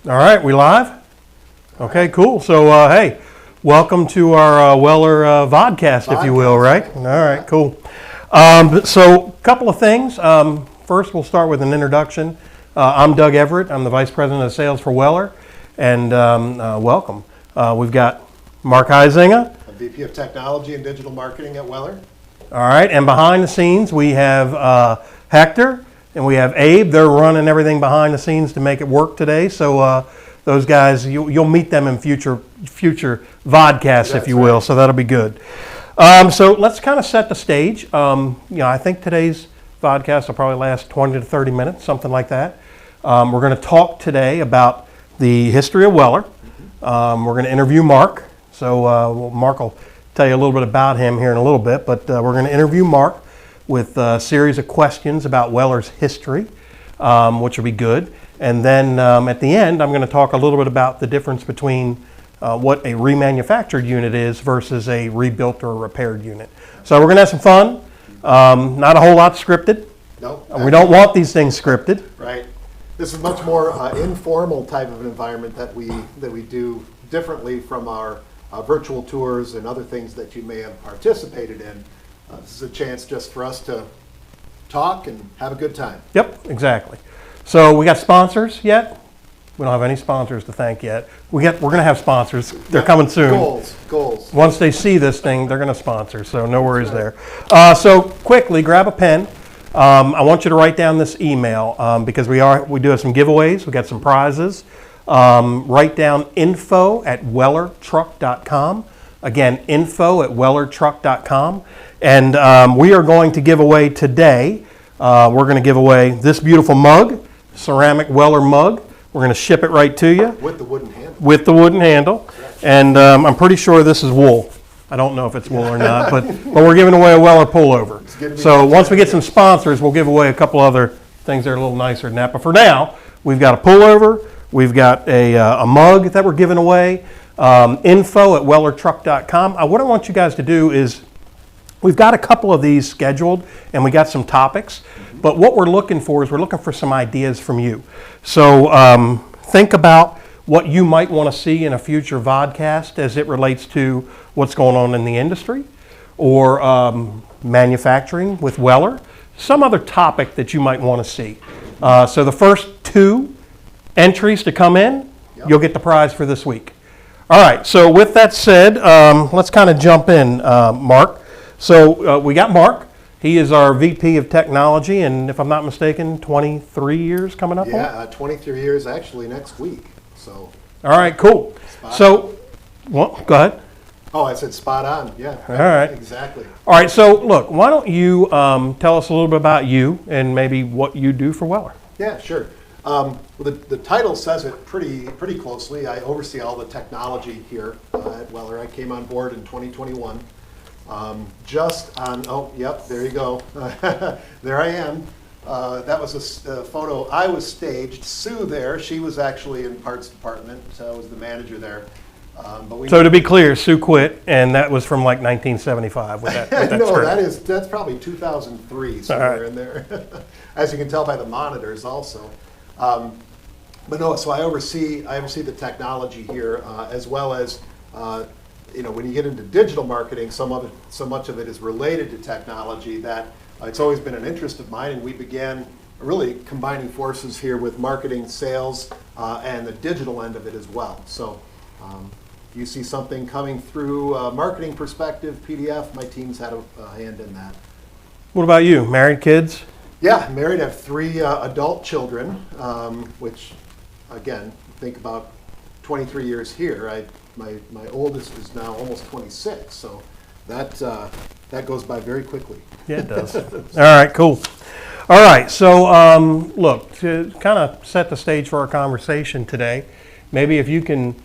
All right, we live? Okay, cool. So, hey, welcome to our Weller Vodcast, if you will, right? All right, cool. So, a couple of things. First, we'll start with an introduction. I'm Doug Everett. I'm the Vice President of Sales for Weller, and welcome. We've got Mark Huizinga. I'm VP of Technology and Digital Marketing at Weller. All right, and behind the scenes, we have Hector. And we have Abe. They're running everything behind the scenes to make it work today. So those guys, you'll meet them in future vodcasts, if you will. Right. So that'll be good. So let's kind of set the stage. I think today's vodcast will probably last 20 to 30 minutes, something like that. We're going to talk today about the history of Weller. We're going to interview Mark. So Mark will tell you a little bit about him here in a little bit. But we're going to interview Mark with a series of questions about Weller's history, which will be good. And then at the end, I'm going to talk a little bit about the difference between what a remanufactured unit is versus a rebuilt or repaired unit. So we're going to have some fun. Not a whole lot scripted. No. We don't want these things scripted. Right. This is much more informal type of an environment that we do differently from our virtual tours and other things that you may have participated in. This is a chance just for us to talk and have a good time. Yep, exactly. So we got sponsors yet? We don't have any sponsors to thank yet. We're going to have sponsors. They're coming soon. Goals. Once they see this thing, they're going to sponsor. So no worries there. So quickly, grab a pen. I want you to write down this email because we do have some giveaways. We got some prizes. Write down info@wellertruck.com. Again, info@wellertruck.com. And we are going to give away today, we're going to give away this beautiful mug, ceramic Weller mug. We're going to ship it right to you. With the wooden handle. With the wooden handle. And I'm pretty sure this is wool. I don't know if it's wool or not, but we're giving away a Weller pullover. So once we get some sponsors, we'll give away a couple other things that are a little nicer than that. But for now, we've got a pullover. We've got a mug that we're giving away. Info@wellertruck.com. What I want you guys to do is, we've got a couple of these scheduled and we got some topics, but what we're looking for is we're looking for some ideas from you. So think about what you might want to see in a future vodcast as it relates to what's going on in the industry or manufacturing with Weller, some other topic that you might want to see. So the first two entries to come in, you'll get the prize for this week. All right, so with that said, let's kind of jump in, Mark. So we got Mark. He is our VP of Technology, and if I'm not mistaken, 23 years coming up? Yeah, 23 years actually next week. So. All right, cool. So, well, go ahead. Oh, I said spot on. Yeah. All right. Exactly. All right, so look, why don't you tell us a little bit about you and maybe what you do for Weller? Yeah, sure. Well, the title says it pretty closely. I oversee all the technology here at Weller. I came on board in 2021. There you go. There I am. That was a photo I was staged. Sue there, she was actually in parts department, so I was the manager there. So to be clear, Sue quit, and that was from like 1975 with that No, that's probably 2003, somewhere in there. As you can tell by the monitors also. But no, so I oversee the technology here, as well as when you get into digital marketing, so much of it is related to technology that it's always been an interest of mine, and we began really combining forces here with marketing, sales, and the digital end of it as well. So if you see something coming through a marketing perspective, PDF, my team's had a hand in that. What about you? Married, kids? Yeah, married. I have 3 adult children, which, again, think about 23 years here. My oldest is now almost 26, so that goes by very quickly. Yeah, it does. All right, cool. All right, so look, to kind of set the stage for our conversation today, maybe if you can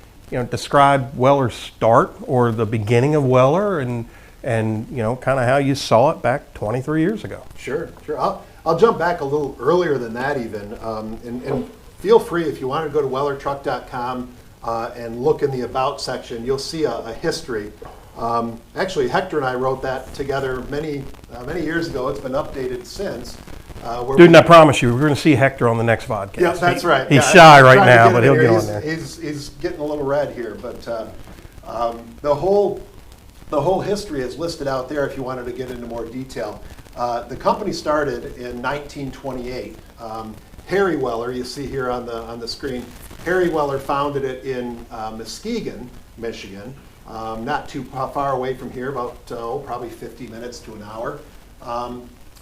describe Weller's start or the beginning of Weller and kind of how you saw it back 23 years ago. Sure. I'll jump back a little earlier than that even, and feel free if you want to go to wellertruck.com and look in the About section. You'll see a history. Actually, Hector and I wrote that together many years ago. It's been updated since. Dude, and I promise you, we're going to see Hector on the next Vodcast. Yeah, that's right. He's shy right now, but he'll here. get on there. He's getting a little red here, but the whole history is listed out there if you wanted to get into more detail. The company started in 1928. Harry Weller, you see here on the screen, Harry Weller founded it in Muskegon, Michigan, not too far away from here, about probably 50 minutes to an hour.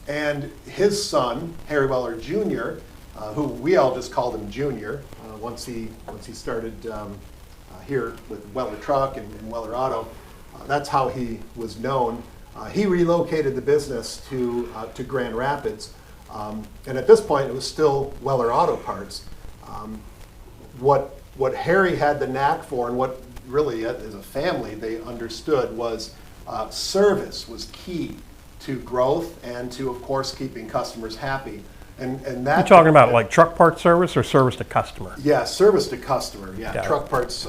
And his son, Harry Weller Jr., who we all just called him Junior, once he started here with Weller Truck and Weller Auto, that's how he was known. He relocated the business to Grand Rapids, and at this point it was still Weller Auto Parts. What Harry had the knack for, and what really as a family they understood, was service was key to growth and to, of course, keeping customers happy. And that You're talking about like truck part service or service to customer? Yeah, service to customer. Yeah, Got truck parts.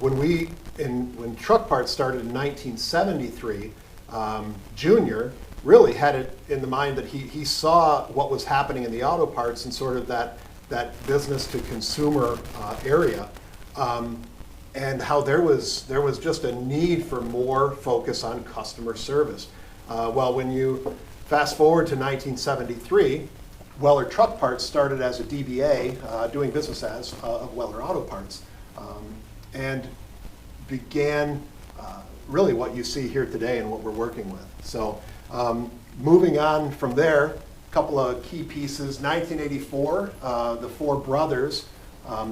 When truck parts started in 1973, Junior really had it in the mind that he saw what was happening in the auto parts and sort of that business to consumer area. And how there was just a need for more focus on customer service. Well, when you fast forward to 1973, Weller Truck Parts started as a DBA, doing business as of Weller Auto Parts, and began really what you see here today and what we're working with. So moving on from there, a couple of key pieces. 1984, the four brothers,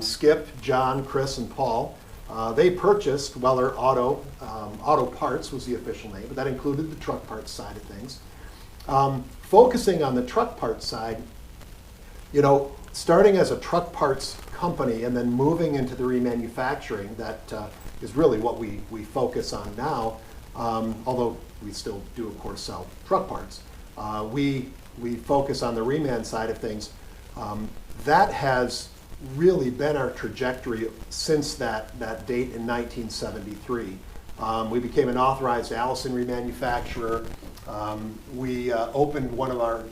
Skip, John, Chris, and Paul, they purchased Weller Auto. Auto Parts was the official name, but that included the truck parts side of things. Focusing on the truck parts side, starting as a truck parts company and then moving into the remanufacturing, that is really what we focus on now, although we still do, of course, sell truck parts. We focus on the reman side of things. That has really been our trajectory since that date in 1973. We became an authorized Allison remanufacturer. We opened one of our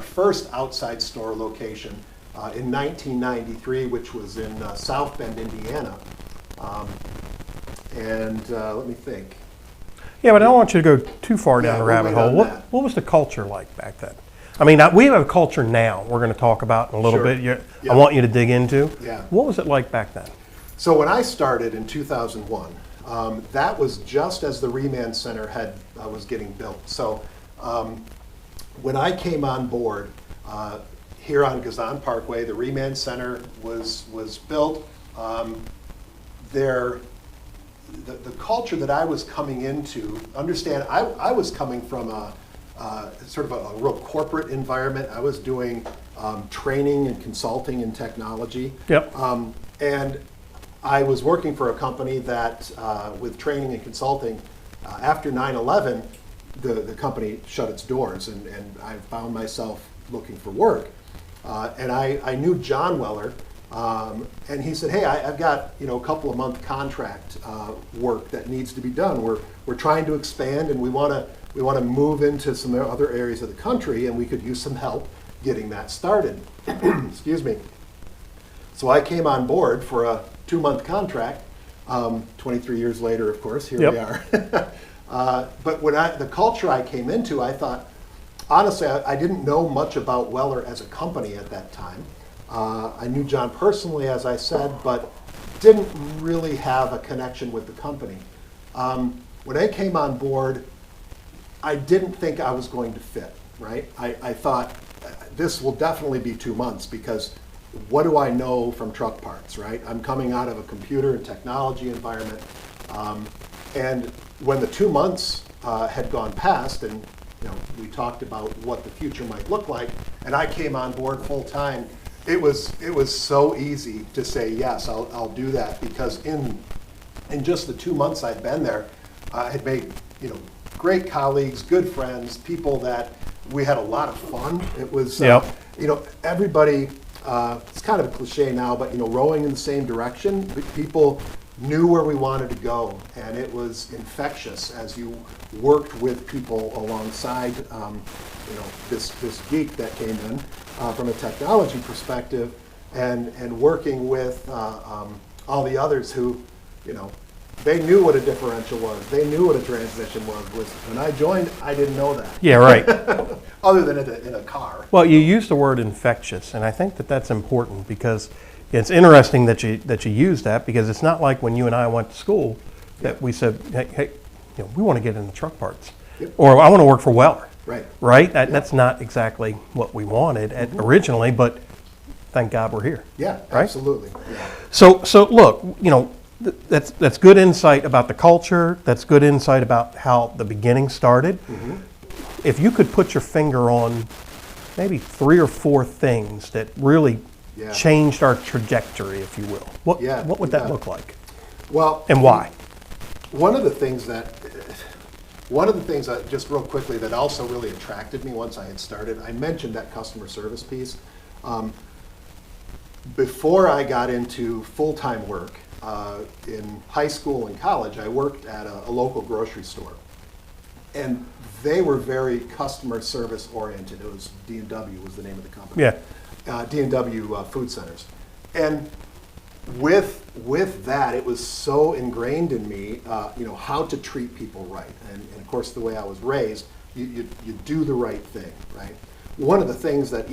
first outside store location in 1993, which was in South Bend, Indiana. Let me think. Yeah, but I don't want you to go too far down the rabbit hole. What was the culture like back then? I mean, we have a culture now we're going to talk about in a little bit. I want you to dig into. Yeah. What was it like back then? So when I started in 2001, that was just as the Reman Center was getting built. So when I came on board here on Gazan Parkway, the Reman Center was built. The culture that I was coming into, understand, I was coming from a sort of a real corporate environment. I was doing training and consulting in technology. Yep. And I was working for a company that, with training and consulting, after 9/11, the company shut its doors, and I found myself looking for work. And I knew John Weller, and he said, "Hey, I've got a couple of month contract work that needs to be done. We're trying to expand, and we want to move into some other areas of the country, and we could use some help getting that started." Excuse me. So I came on board for a 2-month contract. 23 years later, of course, here we are. But when the culture I came into, I thought, honestly, I didn't know much about Weller as a company at that time. I knew John personally, as I said, but didn't really have a connection with the company. When I came on board, I didn't think I was going to fit, right? I thought this will definitely be 2 months, because what do I know from truck parts, right? I'm coming out of a computer and technology environment. And when the 2 months had gone past, and we talked about what the future might look like, and I came on board full time, it was so easy to say, yes, I'll do that, because in just the 2 months I'd been there, I had made great colleagues, good friends, people that we had a lot of fun. It was everybody. It's kind of a cliche now, but rowing in the same direction. People knew where we wanted to go, and it was infectious as you worked with people alongside, this geek that came in from a technology perspective, and working with all the others who, they knew what a differential was. They knew what a transmission was. When I joined, I didn't know that. Yeah, right. Other than in a car. Well, you used the word infectious, and I think that that's important because it's interesting that you use that, because it's not like when you and I went to school that we said, hey, we want to get into truck parts, or I want to work for Weller. Right. Right. That's not exactly what we wanted originally, but thank God we're here. Yeah, right? Absolutely. Yeah. So look, that's good insight about the culture. That's good insight about how the beginning started. Mm-hmm. If you could put your finger on maybe 3 or 4 things that really changed our trajectory, if you will, what would that look like? Well, and why? One of the things that just real quickly that also really attracted me once I had started, I mentioned that customer service piece. Before I got into full-time work, in high school and college, I worked at a local grocery store. And they were very customer service oriented. It was D&W was the name of the company. Yeah. D&W Food Centers. And with that, it was so ingrained in me, how to treat people right. And of course, the way I was raised, you do the right thing, right? One of the things that,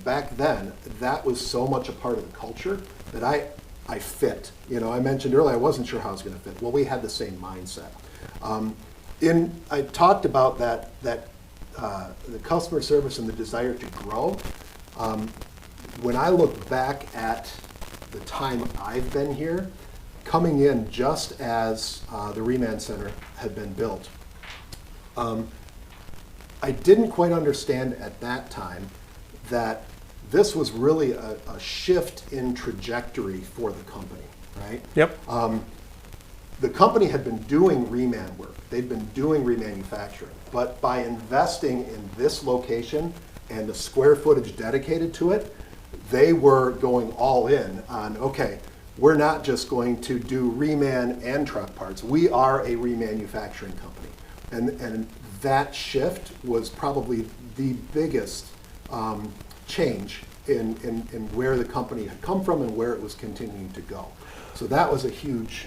back then, that was so much a part of the culture that I fit. I mentioned earlier I wasn't sure how I was going to fit. Well, we had the same mindset. I talked about that the customer service and the desire to grow. When I look back at the time I've been here, coming in just as the Reman Center had been built, I didn't quite understand at that time that this was really a shift in trajectory for the company, right? Yep. The company had been doing Reman work. They'd been doing remanufacturing. But by investing in this location and the square footage dedicated to it, they were going all in on, okay, we're not just going to do Reman and truck parts. We are a remanufacturing company. And that shift was probably the biggest change in where the company had come from and where it was continuing to go. So that was a huge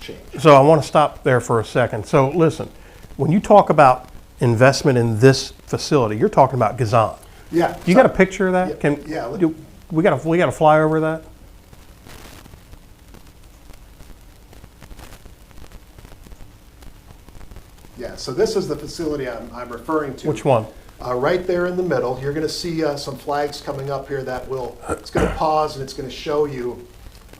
change. So I want to stop there for a second. So listen, when you talk about investment in this facility, you're talking about Gazan. Yeah. You got a picture of that? We got to fly over that? Yeah, so this is the facility I'm referring to. Which one? Right there in the middle. You're going to see some flags coming up here it's going to pause and it's going to show you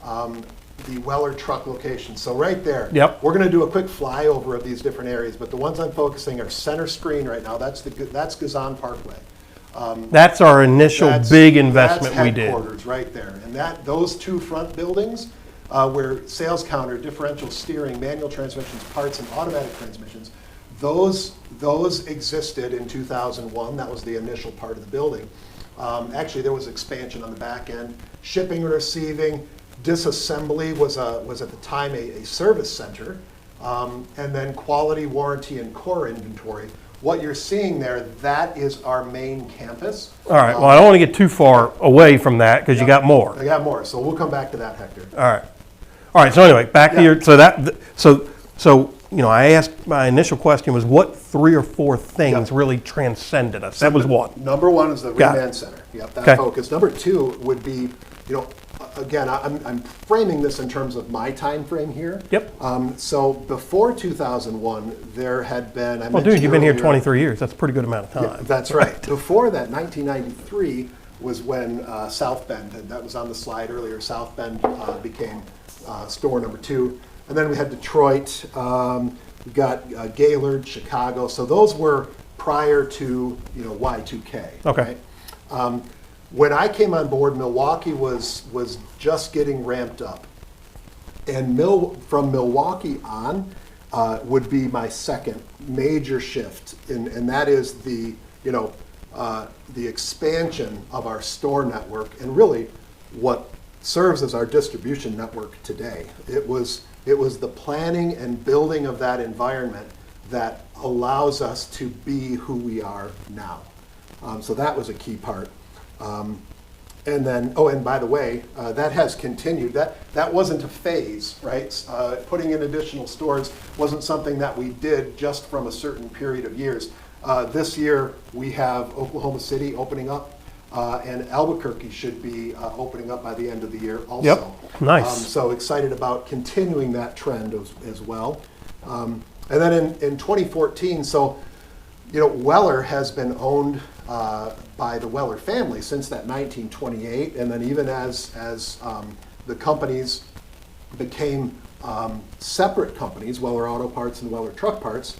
the Weller truck location. So right there, Yep. We're going to do a quick flyover of these different areas, but the ones I'm focusing are center screen right now. That's Gazan Parkway. That's our initial big investment we did. That's headquarters right there. And those 2 front buildings where sales counter, differential steering, manual transmissions, parts, and automatic transmissions, those existed in 2001. That was the initial part of the building. Actually, there was expansion on the back end. Shipping and receiving, disassembly was at the time a service center, and then quality, warranty, and core inventory. What you're seeing there, that is our main campus. All right. Well, I don't want to get too far away from that because you got more. I got more, so we'll come back to that, Hector. All right. So anyway, back to your so I asked, my initial question was what 3 or 4 things really transcended us. That was one. Number 1 is the Reman Center. Yep, that focus. Number 2 would be, again, I'm framing this in terms of my time frame here. Yep. So before 2001, there had been. Well, dude, you've been here 23 years. That's a pretty good amount of time. Yeah, that's right. Before that, 1993 was when South Bend, and that was on the slide earlier. South Bend became store number 2. And then we had Detroit, we got Gaylord, Chicago. So those were prior to Y2K. Okay. Right? When I came on board, Milwaukee was just getting ramped up. And from Milwaukee on would be my second major shift. And that is the expansion of our store network and really what serves as our distribution network today. It was the planning and building of that environment that allows us to be who we are now. So that was a key part. And then, and by the way, that has continued. That wasn't a phase, right? Putting in additional stores wasn't something that we did just from a certain period of years. This year, we have Oklahoma City opening up, and Albuquerque should be opening up by the end of the year also. Yep, nice. So excited about continuing that trend as well. And then in 2014, so, Weller has been owned by the Weller family since that 1928, and then even as the companies became separate companies, Weller Auto Parts and Weller Truck Parts,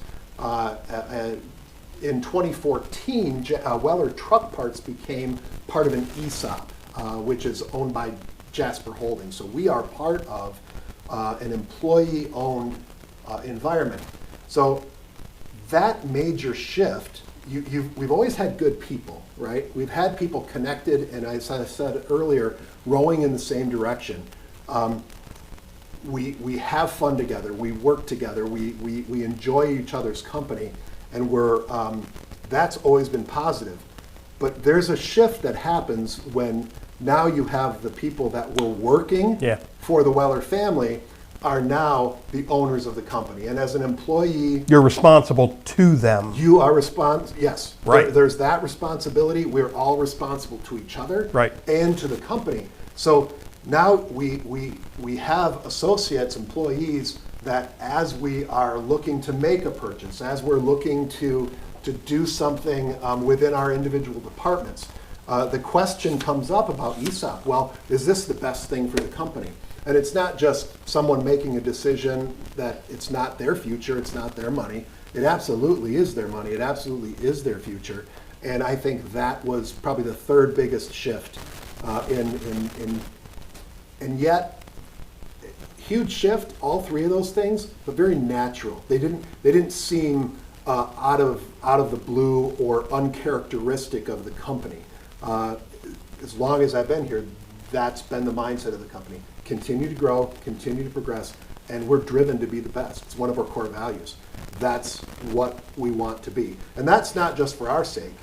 in 2014, Weller Truck Parts became part of an ESOP, which is owned by Jasper Holdings. So we are part of an employee-owned environment. So that major shift, we've always had good people, right? We've had people connected, and as I said earlier, rowing in the same direction. We have fun together, we work together, we enjoy each other's company, and that's always been positive. But there's a shift that happens when now you have the people that were working for the Weller family are now the owners of the company. And as an employee, you're responsible to them. You are yes. Right. There's that responsibility. We're all responsible to each other, right, and to the company. So now we have associates, employees, that as we are looking to make a purchase, as we're looking to do something within our individual departments, the question comes up about ESOP. Well, is this the best thing for the company? And it's not just someone making a decision that it's not their future, it's not their money. It absolutely is their money. It absolutely is their future. And I think that was probably the third biggest shift and yet huge shift, all three of those things, but very natural. They didn't seem out of the blue or uncharacteristic of the company. As long as I've been here, that's been the mindset of the company. Continue to grow, continue to progress, and we're driven to be the best. It's one of our core values. That's what we want to be. And that's not just for our sake.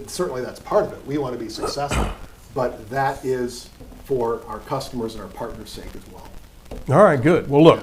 Certainly that's part of it. We want to be successful, but that is for our customers and our partners' sake as well. All right, good. Well, look,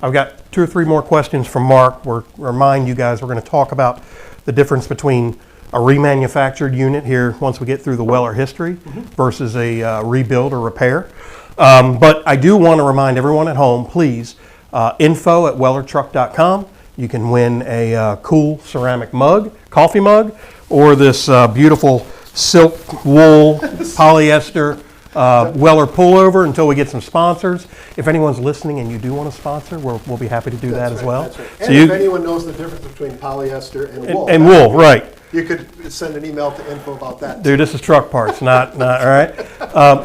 I've got 2 or 3 more questions from Mark. Remind you guys we're going to talk about the difference between a remanufactured unit here once we get through the Weller history versus a rebuild or repair. But I do want to remind everyone at home, please, info@wellertruck.com. You can win a cool ceramic mug, coffee mug, or this beautiful silk wool polyester Weller pullover until we get some sponsors. If anyone's listening and you do want to sponsor, we'll be happy to do that as well. That's right. And if anyone knows the difference between polyester and wool. And wool, right. You could send an email to info about that. Dude, this is truck parts, not all right?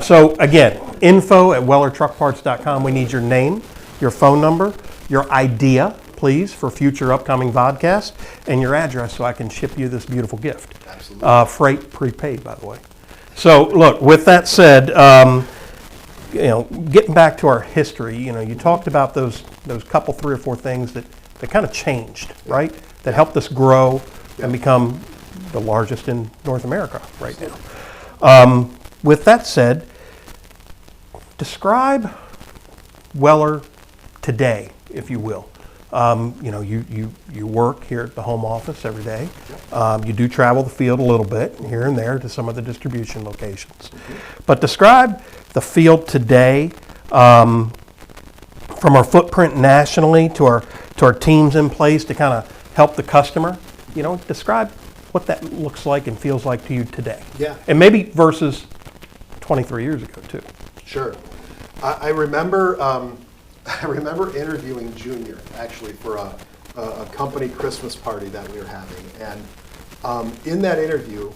So again, info@wellertruckparts.com. We need your name, your phone number, your idea, please, for future upcoming vodcasts, and your address so I can ship you this beautiful gift. Absolutely. Freight prepaid, by the way. So look, with that said, getting back to our history, you talked about those couple, 3 or 4 things that kind of changed, right? That helped us grow and become the largest in North America right now. With that said, describe Weller today, if you will. You work here at the home office every day. You do travel the field a little bit here and there to some of the distribution locations. But describe the field today from our footprint nationally to our teams in place to kind of help the customer. Describe what that looks like and feels like to you today. Yeah. And maybe versus 23 years ago too. Sure. I remember interviewing Junior actually for a company Christmas party that we were having, and in that interview,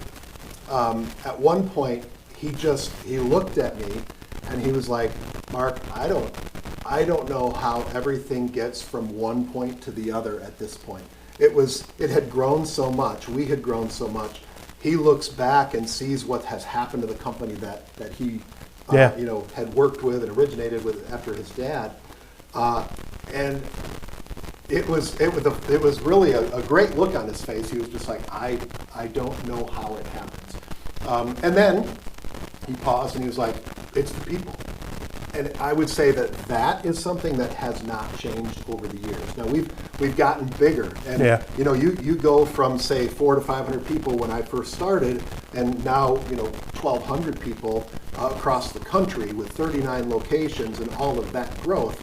at one point he looked at me and he was like, "Mark, I don't know how everything gets from one point to the other at this point. It had grown so much. We had grown so much. He looks back and sees what has happened to the company that he Yeah. had worked with and originated with after his dad. And it was really a great look on his face. He was just like, I don't know how it happens. And then he paused and he was like, it's the people. And I would say that is something that has not changed over the years. Now we've gotten bigger, and you go from say 400 to 500 people when I first started, and now 1,200 people across the country with 39 locations and all of that growth.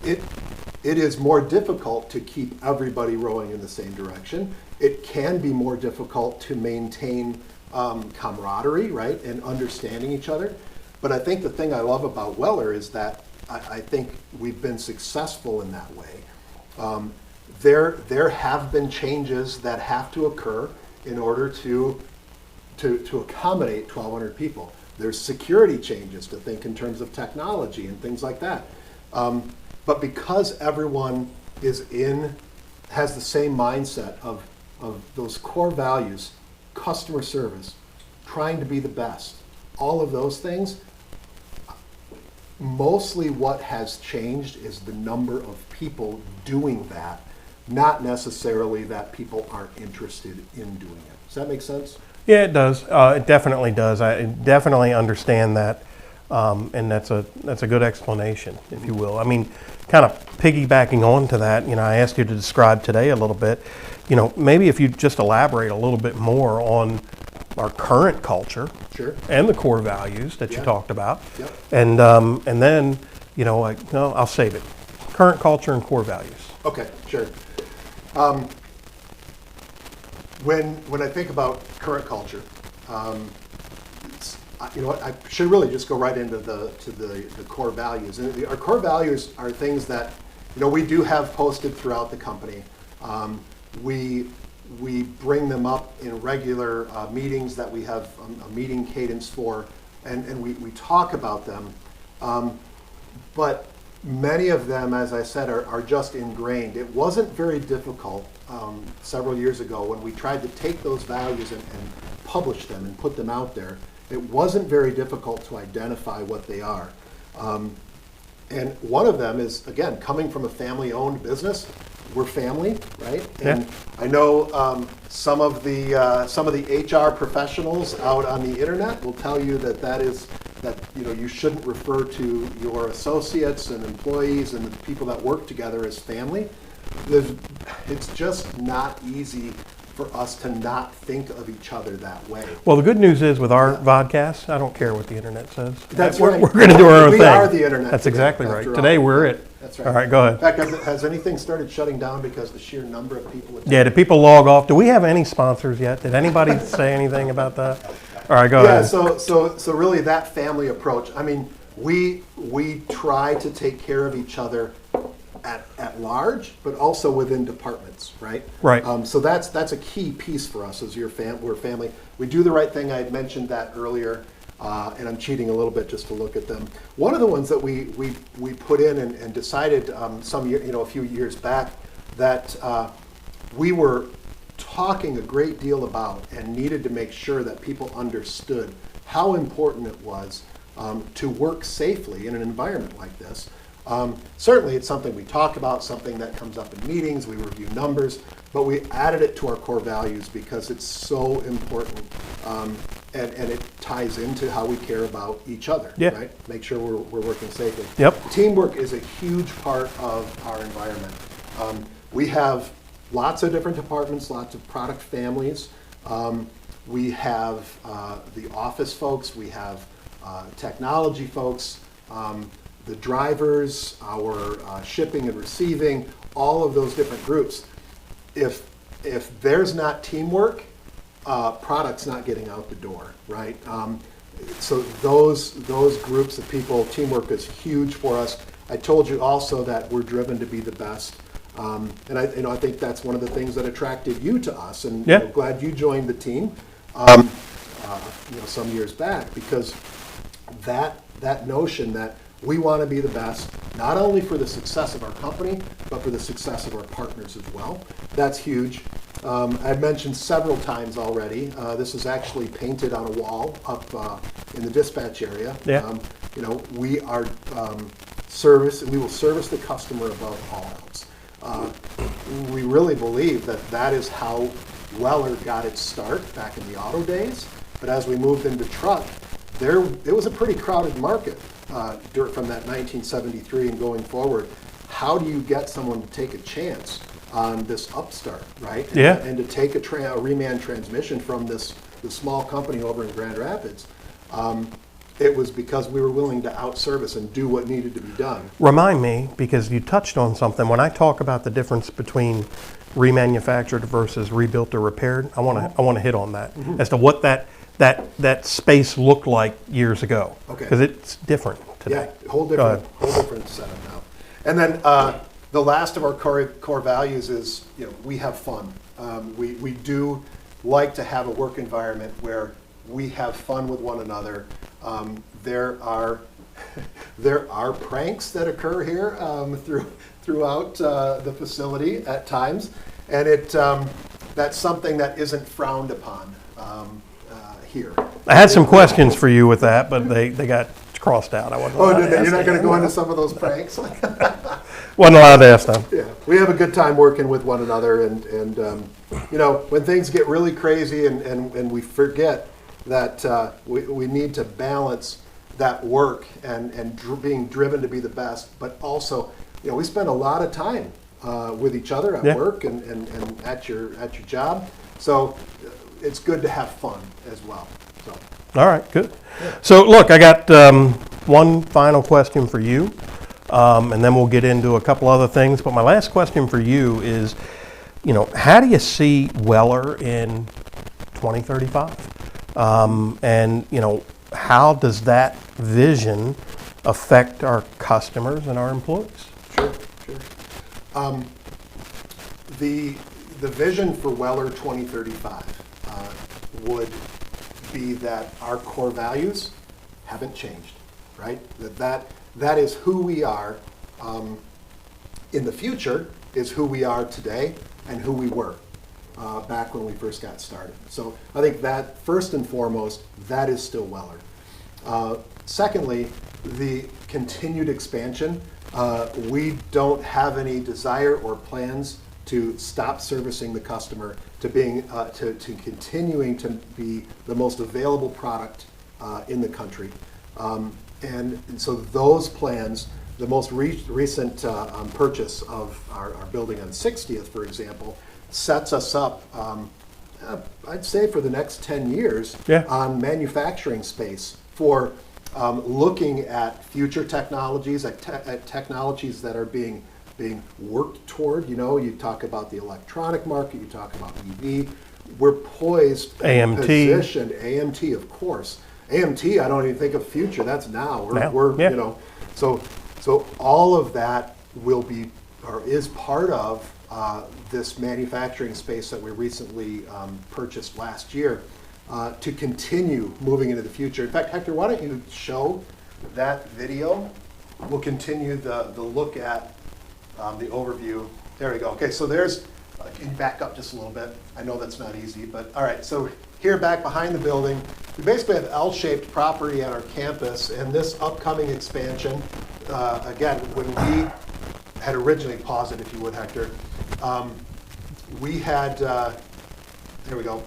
It is more difficult to keep everybody rowing in the same direction. It can be more difficult to maintain camaraderie, right, and understanding each other. But I think the thing I love about Weller is that I think we've been successful in that way. There have been changes that have to occur in order to accommodate 1,200 people. There's security changes to think in terms of technology and things like that. But because everyone has the same mindset of those core values, customer service, trying to be the best, all of those things, mostly what has changed is the number of people doing that, not necessarily that people aren't interested in doing it. Does that make sense? Yeah, it does. It definitely does. I definitely understand that, and that's a good explanation, if you will. I mean, kind of piggybacking on to that, I asked you to describe today a little bit. Maybe if you just elaborate a little bit more on our current culture, sure, and the core values that you talked about, yep, and then I'll save it. Current culture and core values. Okay, sure. When I think about current culture, I should really just go right into the core values. And our core values are things that we do have posted throughout the company. We bring them up in regular meetings that we have a meeting cadence for, and we talk about them. But many of them, as I said, are just ingrained. It wasn't very difficult several years ago when we tried to take those values and publish them and put them out there. It wasn't very difficult to identify what they are. And one of them is, again, coming from a family-owned business. We're family, right? And I know some of the HR professionals out on the internet will tell you that you shouldn't refer to your associates and employees and the people that work together as family. It's just not easy for us to not think of each other that way. Well, the good news is with our Vodcast, I don't care what the internet says. That's we're, right. We're going to do our own thing. We are the internet. That's exactly right. all. Today we're it. That's right. All right, go ahead. In fact, has anything started shutting down because the sheer number of people? Yeah, did people log off? Do we have any sponsors yet? Did anybody say anything about that? All right, go ahead. Yeah, so really that family approach. I mean, we try to take care of each other at large, but also within departments, right? Right. So that's a key piece for us as we're family. We do the right thing. I had mentioned that earlier, and I'm cheating a little bit just to look at them. One of the ones that we put in and decided a few years back that we were talking a great deal about and needed to make sure that people understood how important it was to work safely in an environment like this. Certainly it's something we talk about, something that comes up in meetings, we review numbers, but we added it to our core values because it's so important, and it ties into how we care about each other, right? Make sure we're working safely. Yep. Teamwork is a huge part of our environment. We have lots of different departments, lots of product families. We have the office folks, we have technology folks, the drivers, our shipping and receiving, all of those different groups. If there's not teamwork, product's not getting out the door, right? So those groups of people, teamwork is huge for us. I told you also that we're driven to be the best, and I think that's one of the things that attracted you to us, and I'm glad you joined the team, some years back, because that notion that we want to be the best, not only for the success of our company, but for the success of our partners as well. That's huge. I've mentioned several times already, this is actually painted on a wall up in the dispatch area. Yeah. We are we will service the customer above all else. We really believe that that is how Weller got its start back in the auto days. But as we moved into truck, it was a pretty crowded market from that 1973 and going forward. How do you get someone to take a chance on this upstart, right? Yeah. And to take a Reman transmission from this small company over in Grand Rapids, it was because we were willing to outservice and do what needed to be done. Remind me, because you touched on something, when I talk about the difference between remanufactured versus rebuilt or repaired, I want to hit on that as to what that space looked like years ago. Okay. Because it's different today. Yeah, whole different setup now. And then the last of our core values is, we have fun. We do like to have a work environment where we have fun with one another. There are pranks that occur here throughout the facility at times, and that's something that isn't frowned upon here. I had some questions for you with that, but they got crossed out. I wasn't allowed to ask You're not going to them. go into some of those pranks? Wasn't allowed to ask them. Yeah, we have a good time working with one another, and when things get really crazy and we forget that we need to balance that work and being driven to be the best, but also, we spend a lot of time with each other at work and at your job, so it's good to have fun as well. So. All right, good. Yeah. So look, I got one final question for you, and then we'll get into a couple other things. But my last question for you is, how do you see Weller in 2035? And how does that vision affect our customers and our employees? Sure. The vision for Weller 2035 would be that our core values haven't changed, right? That is who we are in the future, is who we are today and who we were back when we first got started. So I think that first and foremost, that is still Weller. Secondly, the continued expansion. We don't have any desire or plans to stop servicing the customer, to being to continuing to be the most available product in the country. And so those plans, the most recent purchase of our building on 60th, for example, sets us up, I'd say, for the next 10 years on manufacturing space for looking at future technologies, at technologies that are being worked toward. You talk about the electronic market, you talk about EV. We're poised, AMT. positioned, AMT, of course. AMT, I don't even think of future, that's now. So all of that will be, or is part of this manufacturing space that we recently purchased last year to continue moving into the future. In fact, Hector, why don't you show that video? We'll continue the look at the overview. There we go. Okay, so there's, can you back up just a little bit? I know that's not easy, but all right, so here back behind the building, we basically have L-shaped property on our campus, and this upcoming expansion, again, when we had originally, pause it if you would, Hector, we had, there we go,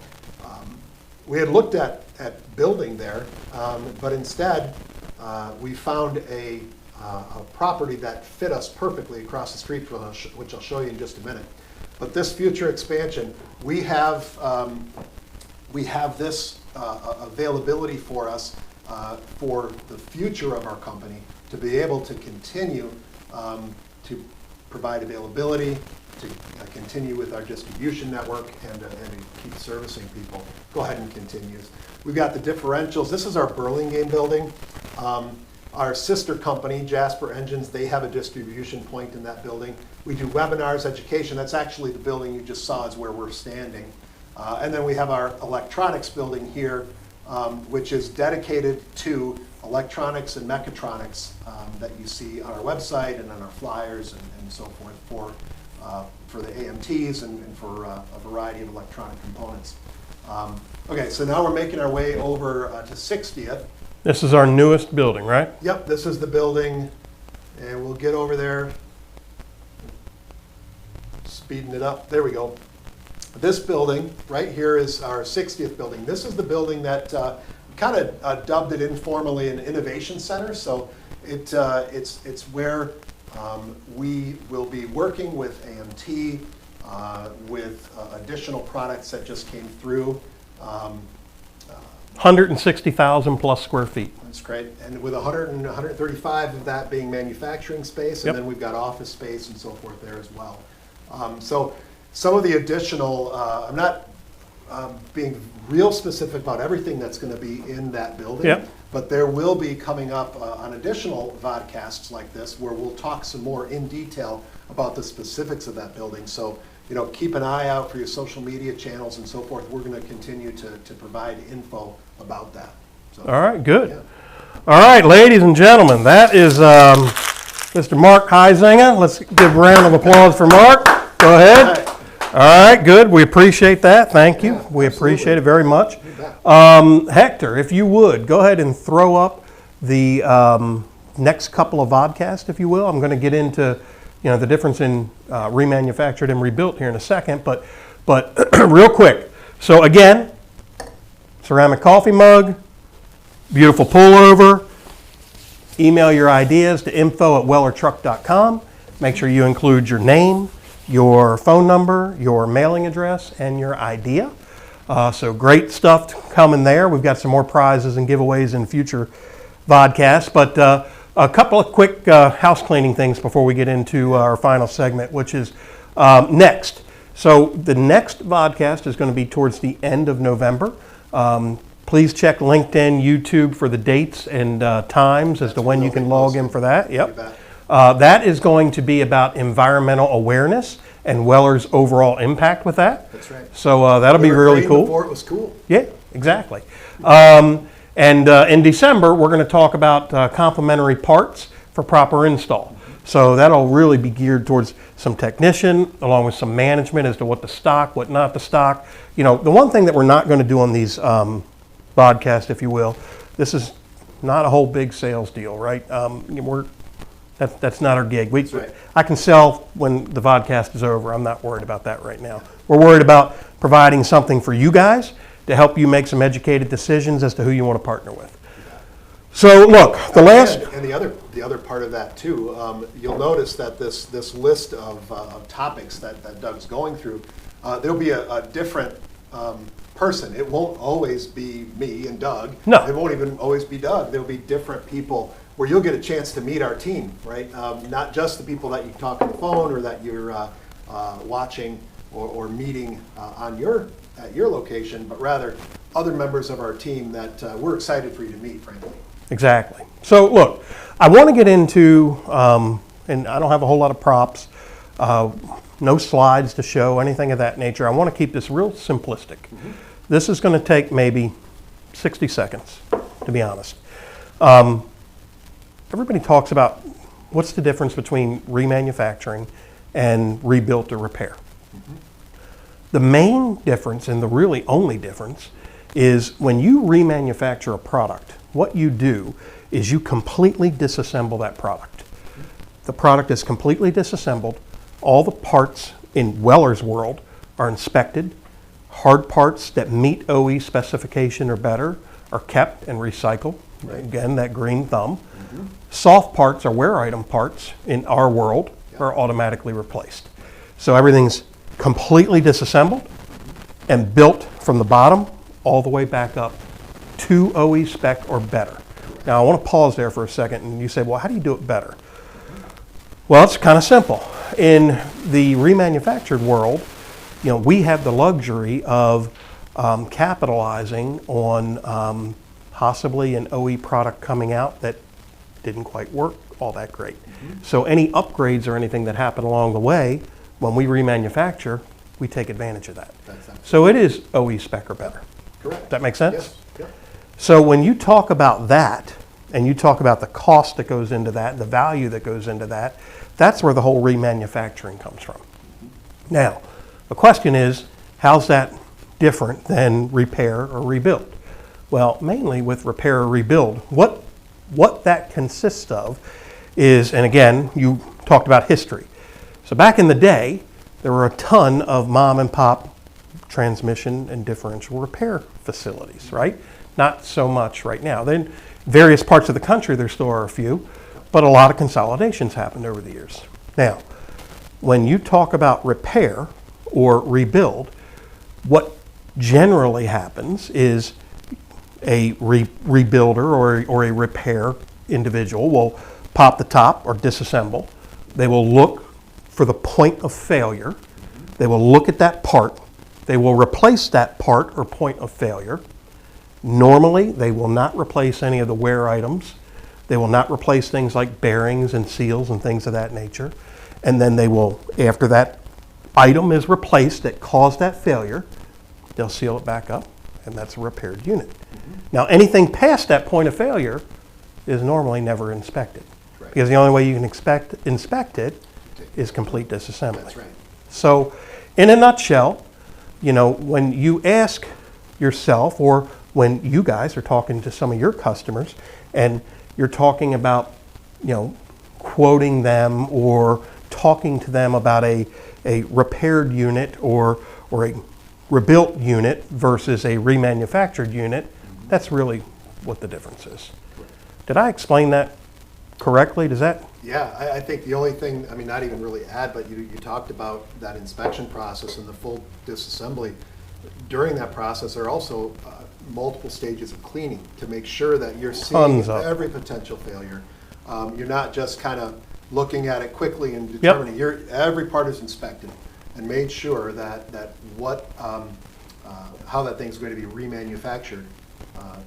we had looked at building there, but instead we found a property that fit us perfectly across the street, which I'll show you in just a minute. But this future expansion, we have this availability for us for the future of our company to be able to continue to provide availability, to continue with our distribution network, and to keep servicing people. Go ahead and continue. We've got the differentials. This is our Burlingame building. Our sister company, Jasper Engines, they have a distribution point in that building. We do webinars, education. That's actually the building you just saw is where we're standing. And then we have our electronics building here, which is dedicated to electronics and mechatronics that you see on our website and on our flyers and so forth for for the AMTs and for a variety of electronic components. Okay, so now we're making our way over to 60th. This is our newest building, right? Yep, this is the building, and we'll get over there. Speeding it up. There we go. This building right here is our 60th building. This is the building that kind of dubbed it informally an innovation center. So it's where we will be working with AMT with additional products that just came through. 160,000 plus square feet. That's great. And with 135 of that being manufacturing space, and Yep. then we've got office space and so forth there as well. So some of the additional, I'm not being real specific about everything that's going to be in that building, Yep. but there will be coming up on additional vodcasts like this where we'll talk some more in detail about the specifics of that building. So, keep an eye out for your social media channels and so forth. We're going to continue to provide info about that. So, All right, good. yeah. All right, ladies and gentlemen, that is Mr. Mark Heisinger. Let's give a round of applause for Mark. Go ahead. All right, good. We appreciate that. Thank you. Yeah, We appreciate absolutely. it very much. You bet. Hector, if you would, go ahead and throw up the next couple of vodcasts, if you will. I'm going to get into the difference in remanufactured and rebuilt here in a second, but real quick. So again, ceramic coffee mug, beautiful pullover. Email your ideas to info@wellertruck.com. Make sure you include your name, your phone number, your mailing address, and your idea. So great stuff coming there. We've got some more prizes and giveaways in future vodcasts, but a couple of quick house cleaning things before we get into our final segment, which is next. So the next vodcast is going to be towards the end of November. Please check LinkedIn, YouTube for the dates and times as to when you can log in for that. Yep. That is going to be about environmental awareness and Weller's overall impact with that. That's right. So that'll be really cool. Before it was cool. Yeah, exactly. And in December, we're going to talk about complementary parts for proper install. So that'll really be geared towards some technician, along with some management as to what to stock, what not to stock. The one thing that we're not going to do on these podcasts, if you will, this is not a whole big sales deal, right? That's not our gig. That's right. I can sell when the vodcast is over. I'm not worried about that right now. We're worried about providing something for you guys to help you make some educated decisions as to who you want to partner with. So look, the last... And the other part of that too, you'll notice that this list of topics that Doug's going through, there'll be a different person. It won't always be me and Doug. No. It won't even always be Doug. There'll be different people where you'll get a chance to meet our team, right? Not just the people that you talk on the phone or that you're watching or meeting at your location, but rather other members of our team that we're excited for you to meet, frankly. Exactly. So look, I want to get into, and I don't have a whole lot of props, no slides to show, anything of that nature. I want to keep this real simplistic. Mm-hmm. This is going to take maybe 60 seconds, to be honest. Everybody talks about what's the difference between remanufacturing and rebuilt or repair. Mm-hmm. The main difference, and the really only difference, is when you remanufacture a product, what you do is you completely disassemble that product. The product is completely disassembled. All the parts in Weller's world are inspected. Hard parts that meet OE specification or better are kept and recycled. Right. Again, that green thumb. Mm-hmm. Soft parts or wear item parts in our world are automatically replaced. So everything's completely disassembled and built from the bottom all the way back up to OE spec or better. Now I want to pause there for a second, and you say, well, how do you do it better? Well, it's kind of simple. In the remanufactured world, we have the luxury of capitalizing on possibly an OE product coming out that didn't quite work all that great. Mm-hmm. So any upgrades or anything that happen along the way, when we remanufacture, we take advantage of that. So it is OE spec or better. Correct. That make sense? Yes. Yep. So when you talk about that, and you talk about the cost that goes into that, the value that goes into that, that's where the whole remanufacturing comes from. Now, the question is, how's that different than repair or rebuild? Well, mainly with repair or rebuild, what that consists of is, and again, you talked about history. So back in the day, there were a ton of mom and pop transmission and differential repair facilities, right? Not so much right now. Then various parts of the country, there still are a few, but a lot of consolidations happened over the years. Now, when you talk about repair or rebuild, what generally happens is a rebuilder or a repair individual will pop the top or disassemble. They will look for the point of failure. They will look at that part. They will replace that part or point of failure. Normally, they will not replace any of the wear items. They will not replace things like bearings and seals and things of that nature. And then they will, after that item is replaced that caused that failure, they'll seal it back up, and that's a repaired unit. Now, anything past that point of failure is normally never inspected. Right. Because the only way you can inspect it is complete disassembly. That's right. So, in a nutshell, when you ask yourself, or when you guys are talking to some of your customers, and you're talking about, quoting them or talking to them about a repaired unit or a rebuilt unit versus a remanufactured unit, that's really what the difference is. Did I explain that correctly? Does that? Yeah, I think the only thing, not even really add, but you talked about that inspection process and the full disassembly. During that process, there are also multiple stages of cleaning to make sure that you're seeing every potential failure. You're not just kind of looking at it quickly and determining. Every part is inspected and made sure that how that thing's going to be remanufactured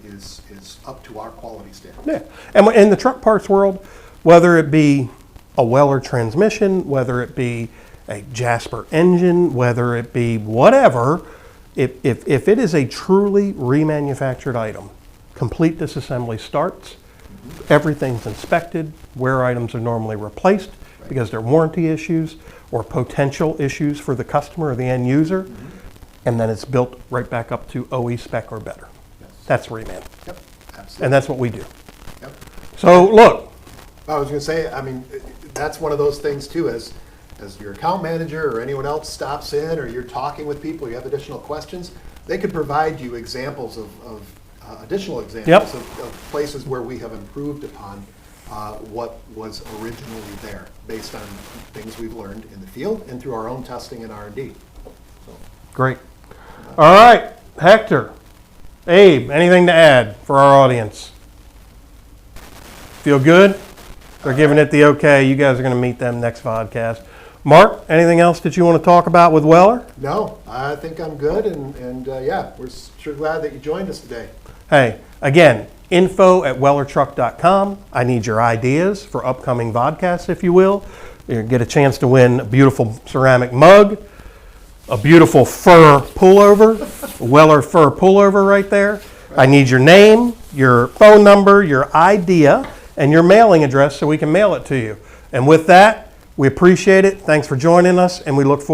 is up to our quality standards. Yeah, and in the truck parts world, whether it be a Weller transmission, whether it be a Jasper engine, whether it be whatever, if it is a truly remanufactured item, complete disassembly starts, everything's inspected, wear items are normally replaced because they're warranty issues or potential issues for the customer or the end user, and then it's built right back up to OE spec or better. Yes. That's reman. Yep, absolutely. And that's what we do. Yep. So look, I was going to say, that's one of those things too, as your account manager or anyone else stops in, or you're talking with people, you have additional questions, they could provide you examples of additional examples of places where we have improved upon what was originally there, based on things we've learned in the field and through our own testing and R&D. So. Great. All right, Hector, Abe, anything to add for our audience? Feel good? They're giving it the okay. You guys are going to meet them next podcast. Mark, anything else that you want to talk about with Weller? No, I think I'm good, and yeah, we're sure glad that you joined us today. Hey, again, info@wellertruck.com. I need your ideas for upcoming vodcasts, if you will. You get a chance to win a beautiful ceramic mug, a beautiful fur pullover, a Weller fur pullover right there. I need your name, your phone number, your idea, and your mailing address so we can mail it to you. And with that, we appreciate it. Thanks for joining us, and we look forward